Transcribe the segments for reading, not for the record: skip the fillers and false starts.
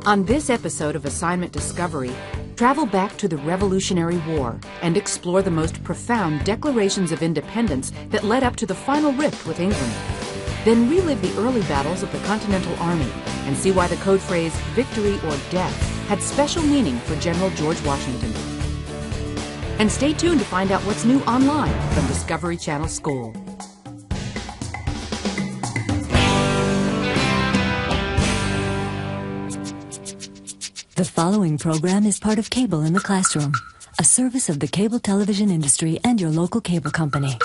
On this episode of Assignment Discovery, travel back to the Revolutionary War and explore the most profound declarations of independence that led up to the final rift with England. Then relive the early battles of the Continental Army and see why the code phrase victory or death had special meaning for General George Washington. And stay tuned to find out what's new online from Discovery Channel School. The following program is part of Cable in the Classroom, a service of the cable television industry and your local cable company.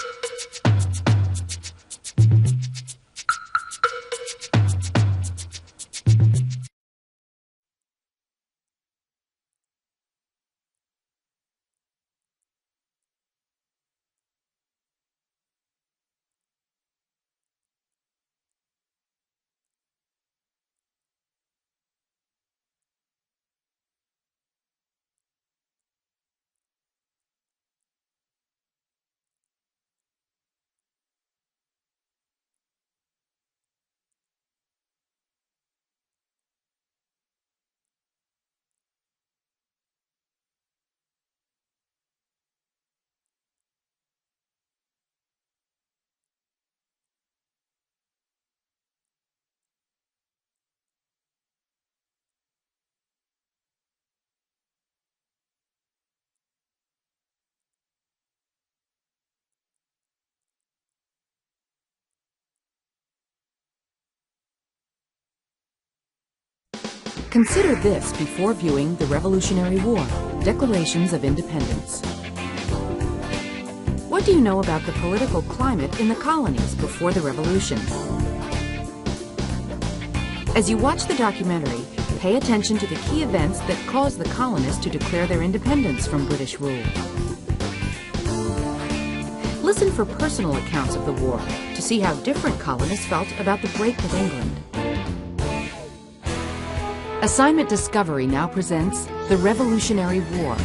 Consider this before viewing the Revolutionary War, Declarations of Independence. What do you know about the political climate in the colonies before the Revolution? As you watch the documentary, pay attention to the key events that caused the colonists to declare their independence from British rule. Listen for personal accounts of the war to see how different colonists felt about the break with England. Assignment Discovery now presents The Revolutionary War,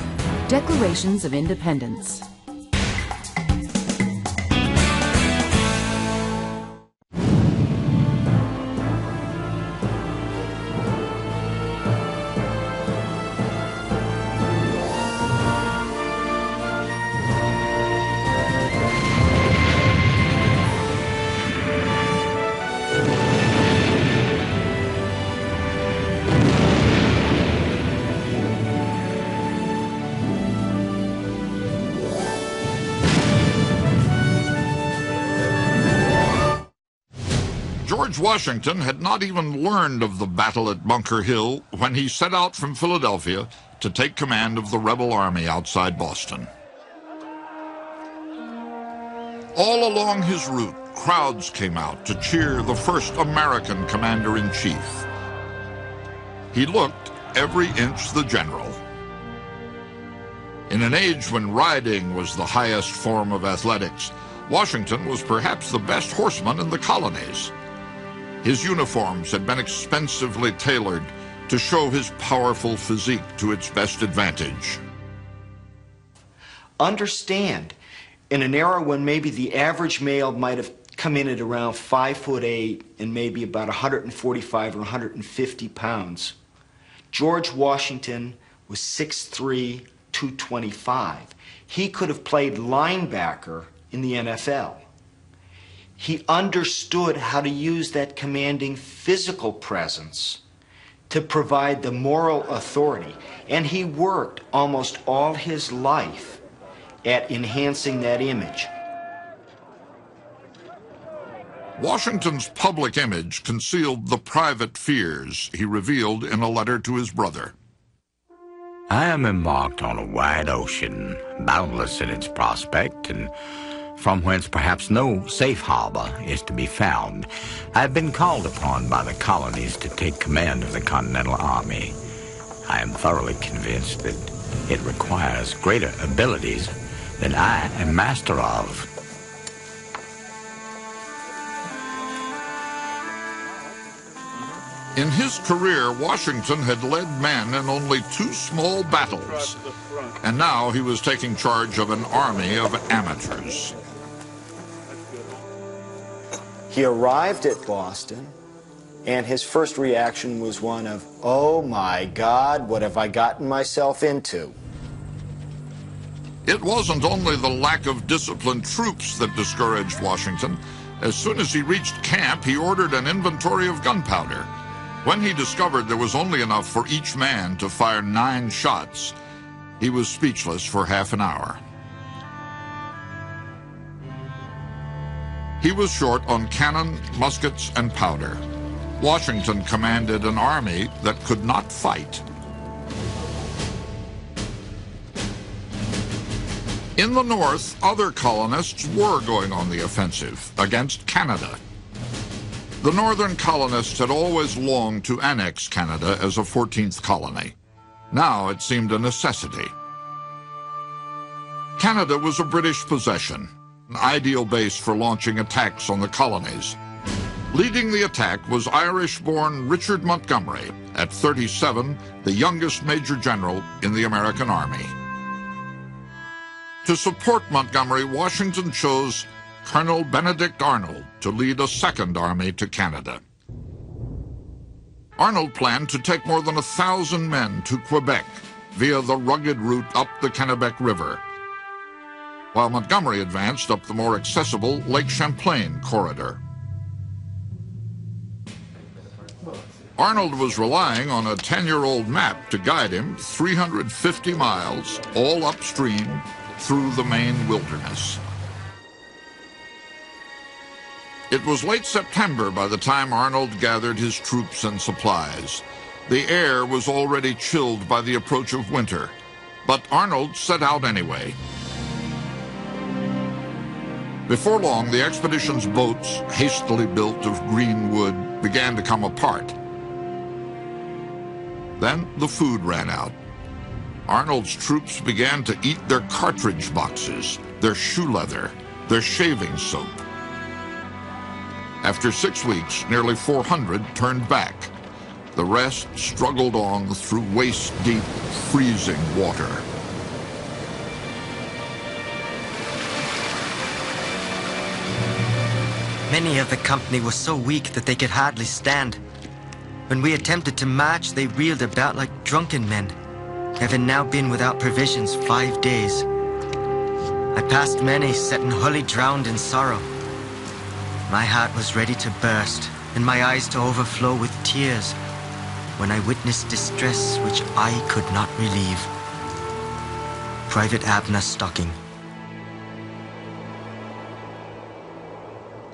Declarations of Independence. George Washington had not even learned of the battle at Bunker Hill when he set out from Philadelphia to take command of the rebel army outside Boston. All along his route, crowds came out to cheer the first American commander-in-chief. He looked every inch the general. In an age when riding was the highest form of athletics, Washington was perhaps the best horseman in the colonies. His uniforms had been expensively tailored to show his powerful physique to its best advantage. Understand, in an era when maybe the average male might have come in at around 5'8" and maybe about 145 or 150 pounds, George Washington was 6'3", 225. He could have played linebacker in the NFL. He understood how to use that commanding physical presence to provide the moral authority, and he worked almost all his life at enhancing that image. Washington's public image concealed the private fears he revealed in a letter to his brother. I am embarked on a wide ocean, boundless in its prospect, and from whence perhaps no safe harbor is to be found. I have been called upon by the colonies to take command of the Continental Army. I am thoroughly convinced that it requires greater abilities than I am master of. In his career, Washington had led men in only 2 small battles, and now he was taking charge of an army of amateurs. He arrived at Boston And his first reaction was one of, "Oh my God, what have I gotten myself into?" It wasn't only the lack of disciplined troops that discouraged Washington. As soon as he reached camp, he ordered an inventory of gunpowder. When he discovered there was only enough for each man to fire 9 shots, he was speechless for half an hour. He was short on cannon, muskets, and powder. Washington commanded an army that could not fight. In the North, other colonists were going on the offensive against Canada. The Northern colonists had always longed to annex Canada as a 14th colony. Now it seemed a necessity. Canada was a British possession, an ideal base for launching attacks on the colonies. Leading the attack was Irish-born Richard Montgomery, at 37, the youngest major general in the American Army. To support Montgomery, Washington chose Colonel Benedict Arnold to lead a second army to Canada. Arnold planned to take more than 1,000 men to Quebec via the rugged route up the Kennebec River, while Montgomery advanced up the more accessible Lake Champlain corridor. Arnold was relying on a 10-year-old map to guide him 350 miles, all upstream, through the Maine wilderness. It was late September by the time Arnold gathered his troops and supplies. The air was already chilled by the approach of winter, but Arnold set out anyway. Before long, the expedition's boats, hastily built of green wood, began to come apart. Then the food ran out. Arnold's troops began to eat their cartridge boxes, their shoe leather, their shaving soap. After 6 weeks, nearly 400 turned back. The rest struggled on through waist-deep, freezing water. Many of the company were so weak that they could hardly stand. When we attempted to march, they reeled about like drunken men, having now been without provisions 5 days. I passed many sitting wholly drowned in sorrow. My heart was ready to burst, and my eyes to overflow with tears, when I witnessed distress which I could not relieve. Private Abner Stocking.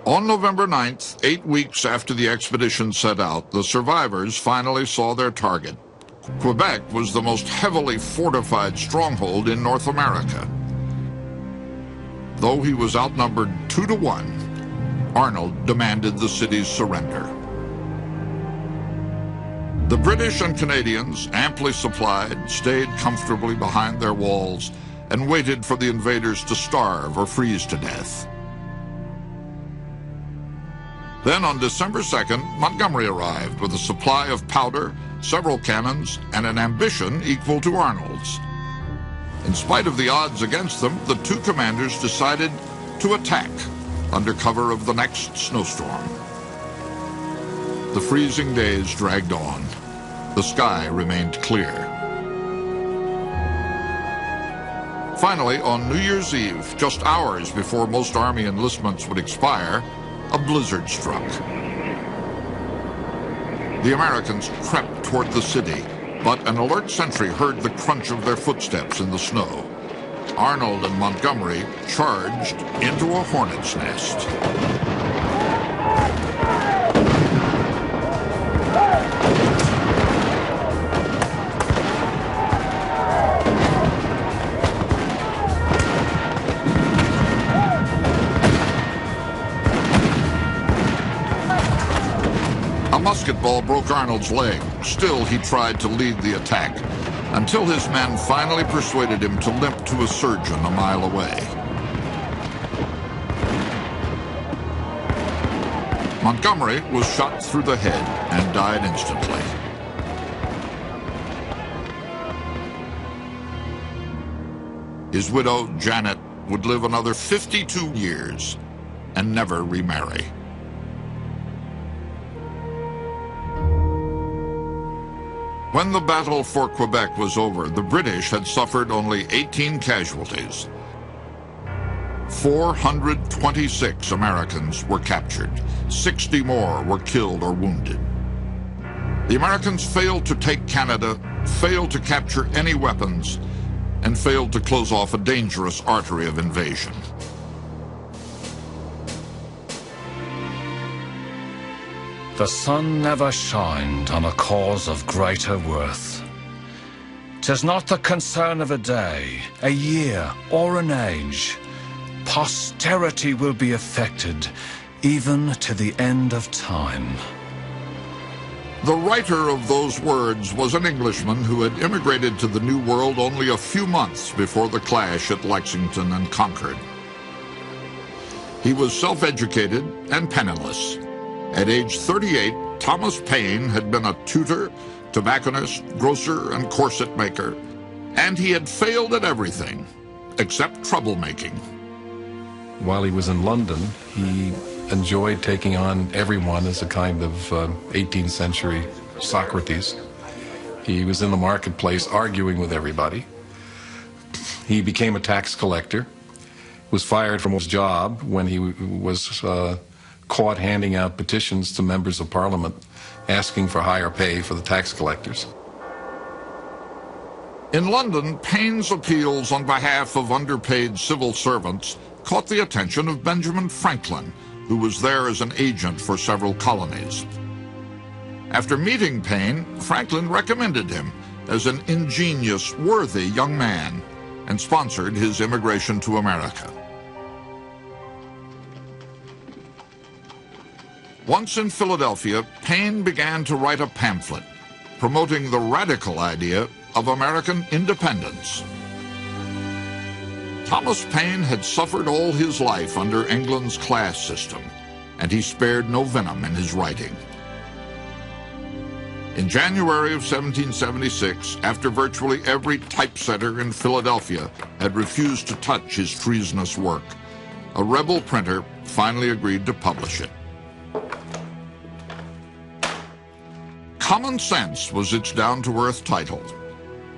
On November 9th, 8 weeks after the expedition set out, the survivors finally saw their target. Quebec was the most heavily fortified stronghold in North America. Though he was outnumbered 2 to 1, Arnold demanded the city's surrender. The British and Canadians, amply supplied, stayed comfortably behind their walls and waited for the invaders to starve or freeze to death. Then on December 2nd, Montgomery arrived with a supply of powder, several cannons, and an ambition equal to Arnold's. In spite of the odds against them, the two commanders decided to attack under cover of the next snowstorm. The freezing days dragged on. The sky remained clear. Finally, on New Year's Eve, just hours before most Army enlistments would expire, a blizzard struck. The Americans crept toward the city, but an alert sentry heard the crunch of their footsteps in the snow. Arnold and Montgomery charged into a hornet's nest. A musket ball broke Arnold's leg. Still, he tried to lead the attack, until his men finally persuaded him to limp to a surgeon a mile away. Montgomery was shot through the head and died instantly. His widow, Janet, would live another 52 years and never remarry. When the battle for Quebec was over, the British had suffered only 18 casualties. 426 Americans were captured. 60 more were killed or wounded. The Americans failed to take Canada, failed to capture any weapons, and failed to close off a dangerous artery of invasion. The sun never shined on a cause of greater worth. 'Tis not the concern of a day, a year, or an age. Posterity will be affected, even to the end of time. The writer of those words was an Englishman who had immigrated to the New World only a few months before the clash at Lexington and Concord. He was self-educated and penniless. At age 38, Thomas Paine had been a tutor, tobacconist, grocer, and corset maker, and he had failed at everything except troublemaking. While he was in London, he enjoyed taking on everyone as a kind of 18th century Socrates. He was in the marketplace arguing with everybody. He became a tax collector, was fired from his job when he was caught handing out petitions to members of Parliament asking for higher pay for the tax collectors. In London, Paine's appeals on behalf of underpaid civil servants caught the attention of Benjamin Franklin, who was there as an agent for several colonies. After meeting Paine, Franklin recommended him as an ingenious, worthy young man and sponsored his immigration to America. Once in Philadelphia, Paine began to write a pamphlet promoting the radical idea of American independence. Thomas Paine had suffered all his life under England's class system, and he spared no venom in his writing. In January of 1776, after virtually every typesetter in Philadelphia had refused to touch his treasonous work, a rebel printer finally agreed to publish it. Common Sense was its down-to-earth title.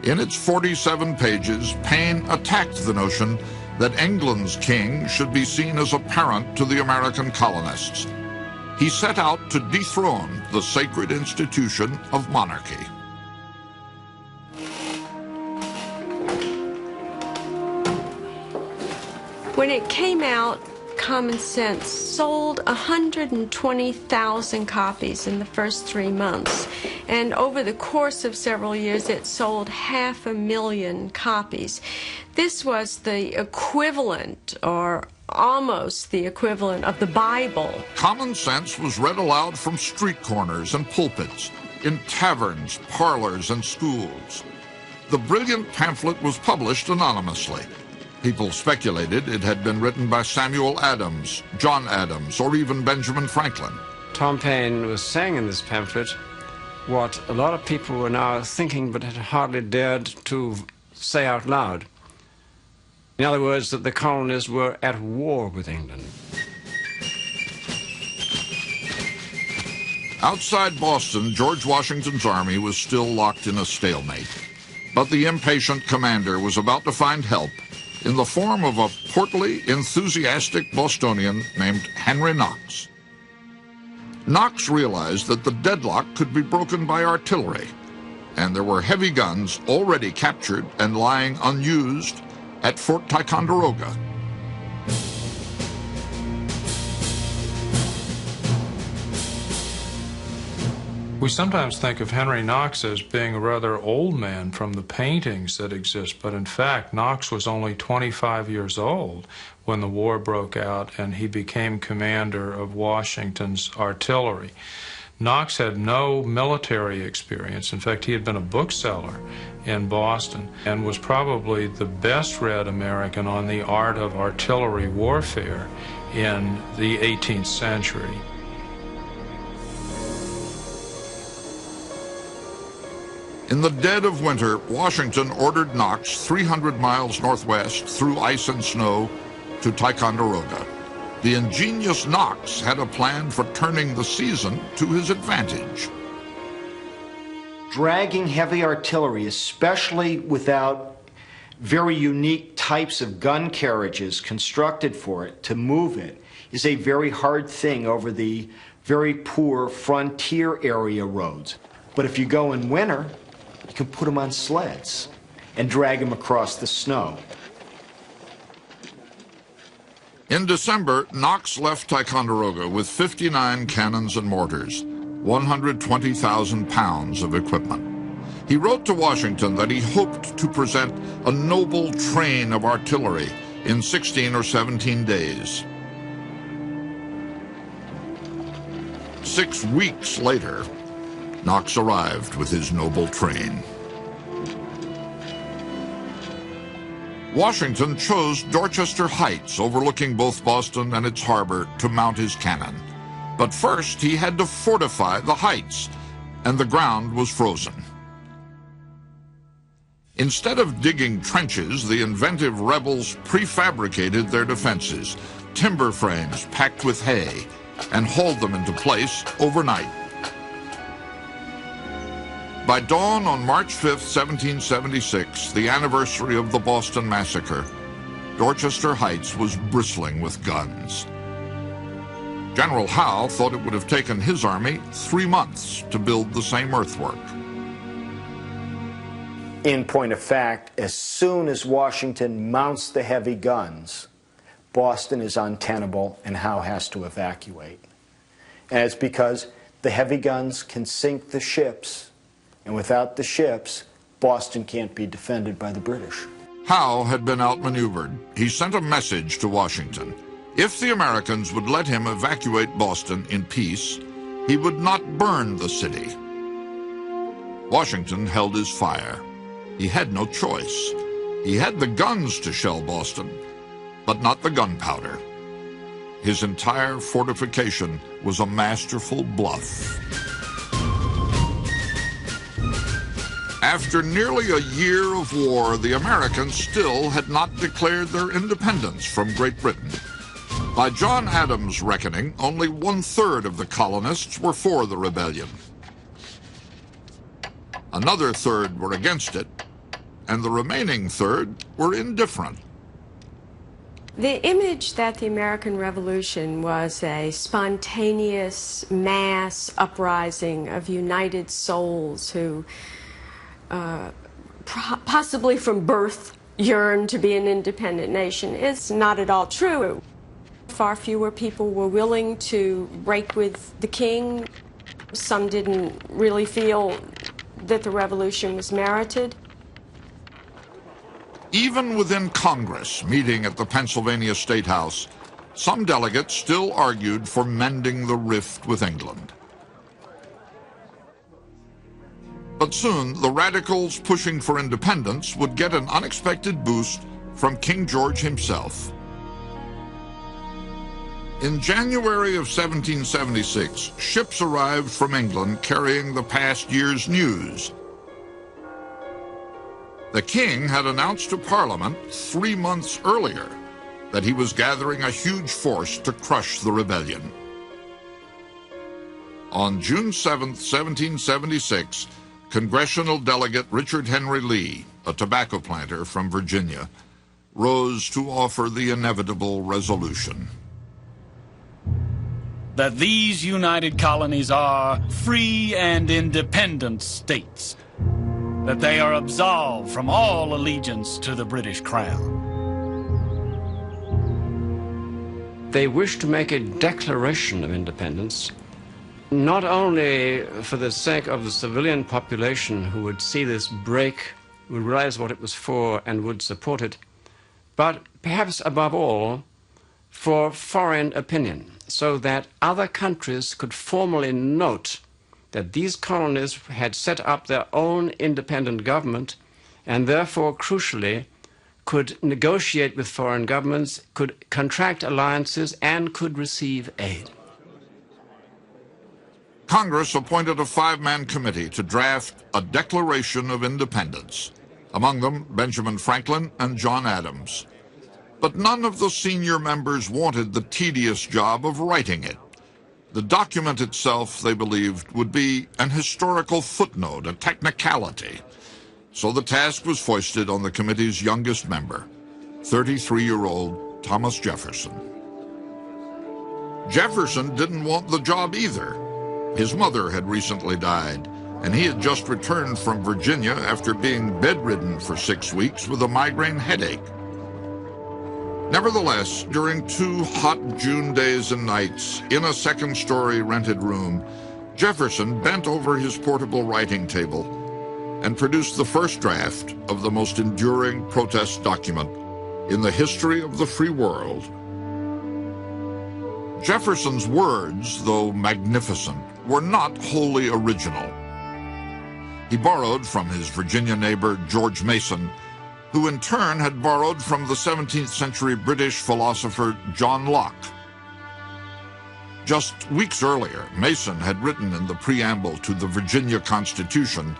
In its 47 pages, Paine attacked the notion that England's king should be seen as a parent to the American colonists. He set out to dethrone the sacred institution of monarchy. When it came out, Common Sense sold 120,000 copies in the first 3 months. And over the course of several years, it sold 500,000 copies. This was the equivalent, or almost the equivalent, of the Bible. Common Sense was read aloud from street corners and pulpits, in taverns, parlors, and schools. The brilliant pamphlet was published anonymously. People speculated it had been written by Samuel Adams, John Adams, or even Benjamin Franklin. Tom Paine was saying in this pamphlet what a lot of people were now thinking but had hardly dared to say out loud. In other words, that the colonies were at war with England. Outside Boston, George Washington's army was still locked in a stalemate. But the impatient commander was about to find help in the form of a portly, enthusiastic Bostonian named Henry Knox. Knox realized that the deadlock could be broken by artillery, and there were heavy guns already captured and lying unused at Fort Ticonderoga. We sometimes think of Henry Knox as being a rather old man from the paintings that exist, but in fact, Knox was only 25 years old when the war broke out and he became commander of Washington's artillery. Knox had no military experience. In fact, he had been a bookseller in Boston and was probably the best-read American on the art of artillery warfare in the 18th century. In the dead of winter, Washington ordered Knox 300 miles northwest through ice and snow to Ticonderoga. The ingenious Knox had a plan for turning the season to his advantage. Dragging heavy artillery, especially without very unique types of gun carriages constructed for it to move it, is a very hard thing over the very poor frontier area roads. But if you go in winter, you can put them on sleds and drag them across the snow. In December, Knox left Ticonderoga with 59 cannons and mortars, 120,000 pounds of equipment. He wrote to Washington that he hoped to present a noble train of artillery in 16 or 17 days. 6 weeks later, Knox arrived with his noble train. Washington chose Dorchester Heights, overlooking both Boston and its harbor, to mount his cannon. But first, he had to fortify the heights, and the ground was frozen. Instead of digging trenches, the inventive rebels prefabricated their defenses, timber frames packed with hay, and hauled them into place overnight. By dawn on March 5, 1776, the anniversary of the Boston Massacre, Dorchester Heights was bristling with guns. General Howe thought it would have taken his army 3 months to build the same earthwork. In point of fact, as soon as Washington mounts the heavy guns, Boston is untenable and Howe has to evacuate. And it's because the heavy guns can sink the ships, and without the ships, Boston can't be defended by the British. Howe had been outmaneuvered. He sent a message to Washington. If the Americans would let him evacuate Boston in peace, he would not burn the city. Washington held his fire. He had no choice. He had the guns to shell Boston, but not the gunpowder. His entire fortification was a masterful bluff. After nearly a year of war, the Americans still had not declared their independence from Great Britain. By John Adams' reckoning, only 1/3 of the colonists were for the rebellion. Another third were against it, and the remaining third were indifferent. The image that the American Revolution was a spontaneous mass uprising of united souls who possibly from birth yearned to be an independent nation is not at all true. Far fewer people were willing to break with the king. Some didn't really feel that the revolution was merited. Even within Congress, meeting at the Pennsylvania State House, some delegates still argued for mending the rift with England. But soon, the radicals pushing for independence would get an unexpected boost from King George himself. In January of 1776, ships arrived from England carrying the past year's news. The king had announced to Parliament 3 months earlier that he was gathering a huge force to crush the rebellion. On June 7, 1776, Congressional Delegate Richard Henry Lee, a tobacco planter from Virginia, rose to offer the inevitable resolution. That these united colonies are free and independent states, that they are absolved from all allegiance to the British Crown. They wish to make a declaration of independence, not only for the sake of the civilian population who would see this break, would realize what it was for and would support it, but perhaps above all, for foreign opinion, so that other countries could formally note that these colonies had set up their own independent government and therefore, crucially, could negotiate with foreign governments, could contract alliances, and could receive aid. Congress appointed a 5-man committee to draft a Declaration of Independence, among them Benjamin Franklin and John Adams. But none of the senior members wanted the tedious job of writing it. The document itself, they believed, would be an historical footnote, a technicality. So the task was foisted on the committee's youngest member, 33-year-old Thomas Jefferson. Jefferson didn't want the job either. His mother had recently died, and he had just returned from Virginia after being bedridden for 6 weeks with a migraine headache. Nevertheless, during 2 hot June days and nights, in a second-story rented room, Jefferson bent over his portable writing table and produced the first draft of the most enduring protest document in the history of the free world. Jefferson's words, though magnificent, were not wholly original. He borrowed from his Virginia neighbor, George Mason, who in turn had borrowed from the 17th century British philosopher John Locke. Just weeks earlier, Mason had written in the preamble to the Virginia Constitution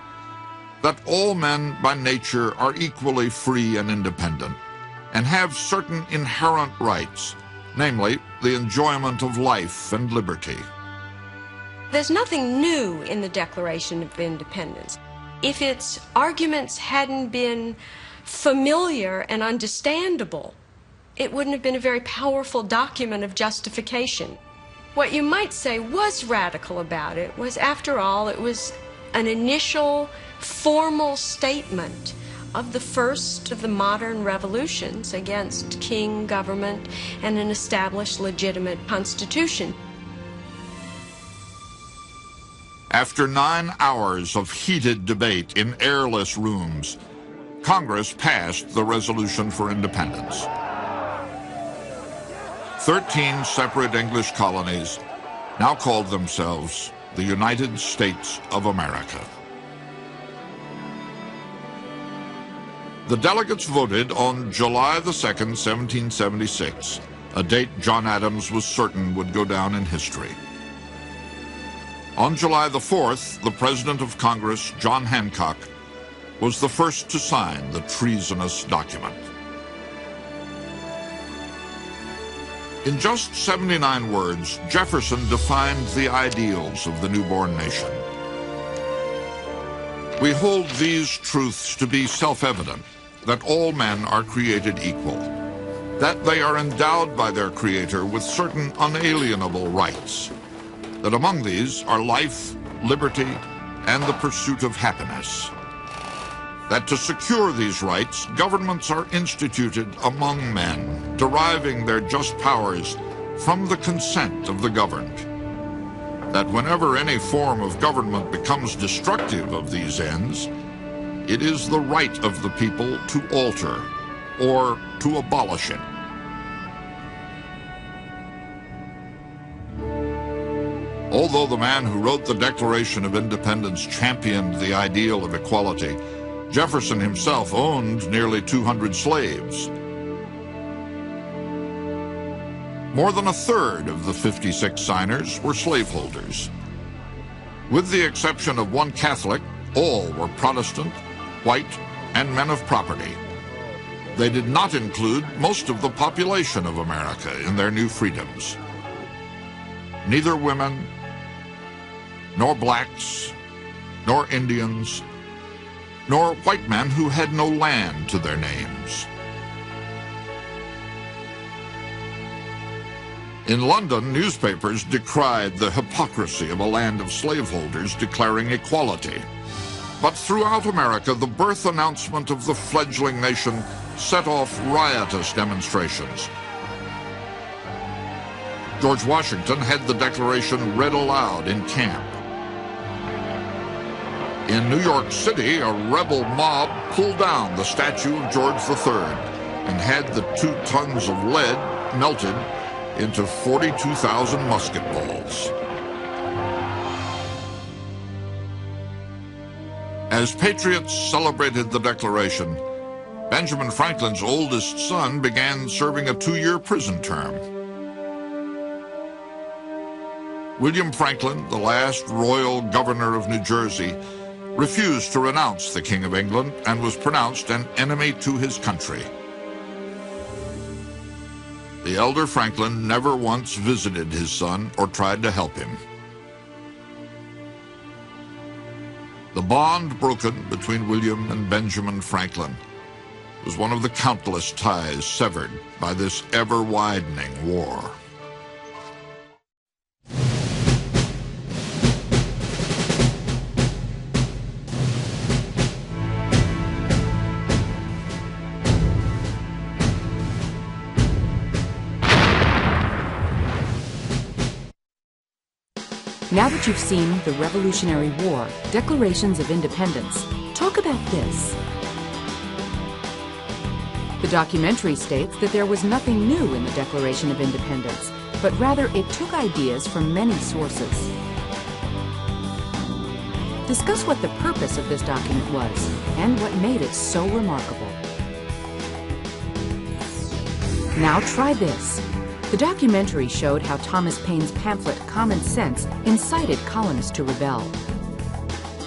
that all men by nature are equally free and independent and have certain inherent rights, namely the enjoyment of life and liberty. There's nothing new in the Declaration of Independence. If its arguments hadn't been familiar and understandable, it wouldn't have been a very powerful document of justification. What you might say was radical about it was, after all, it was an initial formal statement of the first of the modern revolutions against king government and an established legitimate constitution. After 9 hours of heated debate in airless rooms, Congress passed the Resolution for Independence. 13 separate English colonies now called themselves the United States of America. The delegates voted on July the 2nd, 1776, a date John Adams was certain would go down in history. On July the 4th, the President of Congress, John Hancock, was the first to sign the treasonous document. In just 79 words, Jefferson defined the ideals of the newborn nation. We hold these truths to be self-evident, that all men are created equal, that they are endowed by their Creator with certain unalienable rights, that among these are life, liberty, and the pursuit of happiness, that to secure these rights, governments are instituted among men, deriving their just powers from the consent of the governed, that whenever any form of government becomes destructive of these ends, it is the right of the people to alter or to abolish it. Although the man who wrote the Declaration of Independence championed the ideal of equality, Jefferson himself owned nearly 200 slaves. More than a third of the 56 signers were slaveholders. With the exception of one Catholic, all were Protestant, white, and men of property. They did not include most of the population of America in their new freedoms. Neither women, nor blacks, nor Indians, nor white men who had no land to their names. In London, newspapers decried the hypocrisy of a land of slaveholders declaring equality. But throughout America, the birth announcement of the fledgling nation set off riotous demonstrations. George Washington had the Declaration read aloud in camp. In New York City, a rebel mob pulled down the statue of George III and had the 2 tons of lead melted into 42,000 musket balls. As patriots celebrated the Declaration, Benjamin Franklin's oldest son began serving a 2-year prison term. William Franklin, the last royal governor of New Jersey, refused to renounce the King of England and was pronounced an enemy to his country. The elder Franklin never once visited his son or tried to help him. The bond broken between William and Benjamin Franklin was one of the countless ties severed by this ever-widening war. Now that you've seen the Revolutionary War, Declarations of Independence, talk about this. The documentary states that there was nothing new in the Declaration of Independence, but rather it took ideas from many sources. Discuss what the purpose of this document was and what made it so remarkable. Now try this. The documentary showed how Thomas Paine's pamphlet Common Sense incited colonists to rebel.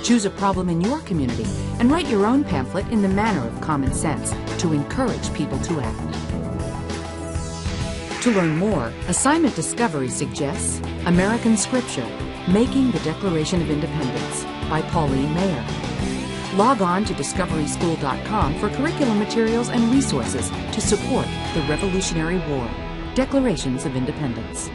Choose a problem in your community and write your own pamphlet in the manner of common sense to encourage people to act. To learn more, Assignment Discovery suggests American Scripture, Making the Declaration of Independence by Pauline Maier. Log on to discoveryschool.com for curriculum materials and resources to support the Revolutionary War. Declarations of Independence.